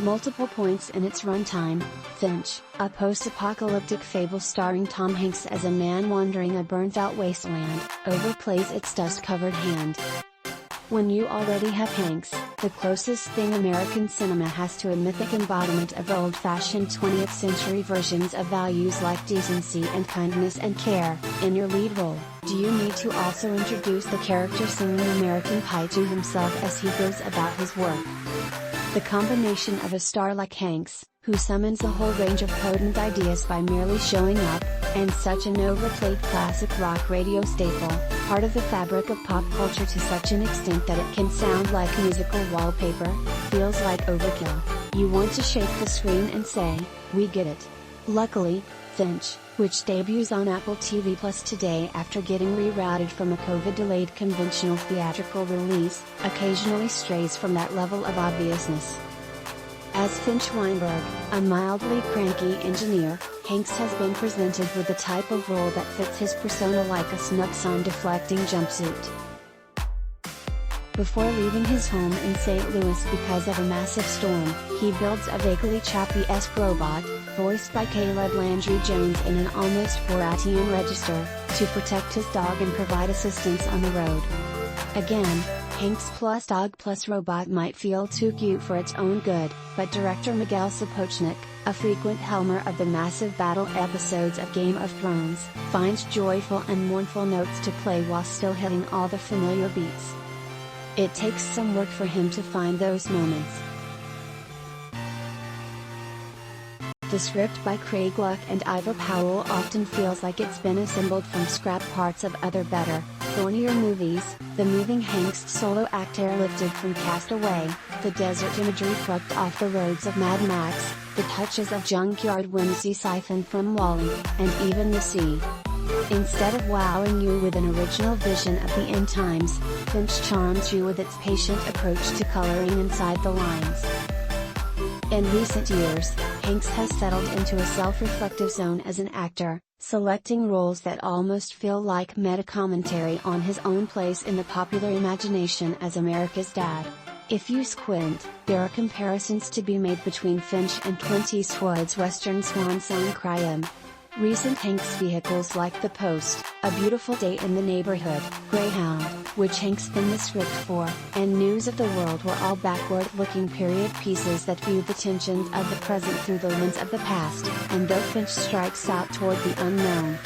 multiple points in its runtime, Finch, a post-apocalyptic fable starring Tom Hanks as a man wandering a burnt-out wasteland, overplays its dust-covered hand. When you already have Hanks, the closest thing American cinema has to a mythic embodiment of old-fashioned 20th century versions of values like decency and kindness and care, in your lead role, do you need to also introduce the character singing American Pie to himself as he goes about his work? The combination of a star like Hanks, who summons a whole range of potent ideas by merely showing up, and such an overplayed classic rock radio staple, part of the fabric of pop culture to such an extent that it can sound like musical wallpaper, feels like overkill. You want to shake the screen and say, "We get it." Luckily, Finch, which debuts on Apple TV Plus today after getting rerouted from a COVID-delayed conventional theatrical release, occasionally strays from that level of obviousness. As Finch Weinberg, a mildly cranky engineer, Hanks has been presented with the type of role that fits his persona like a snug sun-deflecting jumpsuit. Before leaving his home in St. Louis because of a massive storm, he builds a vaguely Chappie-esque robot, voiced by Caleb Landry Jones in an almost Borat-ian register, to protect his dog and provide assistance on the road. Again, Hanks plus dog plus robot might feel too cute for its own good, but director Miguel Sapochnik, a frequent helmer of the massive battle episodes of Game of Thrones, finds joyful and mournful notes to play while still hitting all the familiar beats. It takes some work for him to find those moments. The script by Craig Luck and Ivor Powell often feels like it's been assembled from scrap parts of other better, thornier movies, the moving Hanks solo act airlifted from Castaway, the desert imagery plucked off the roads of Mad Max, the touches of junkyard whimsy siphoned from Wall-E, and even the sea. Instead of wowing you with an original vision of the end times, Finch charms you with its patient approach to coloring inside the lines. In recent years, Hanks has settled into a self-reflective zone as an actor, selecting roles that almost feel like meta-commentary on his own place in the popular imagination as America's dad. If you squint, there are comparisons to be made between Finch and Clint Eastwood's western swan song Cry Macho. Recent Hanks vehicles like The Post, A Beautiful Day in the Neighborhood, Greyhound, which Hanks penned the script for, and News of the World were all backward-looking period pieces that viewed the tensions of the present through the lens of the past, and though Finch strikes out toward the unknown,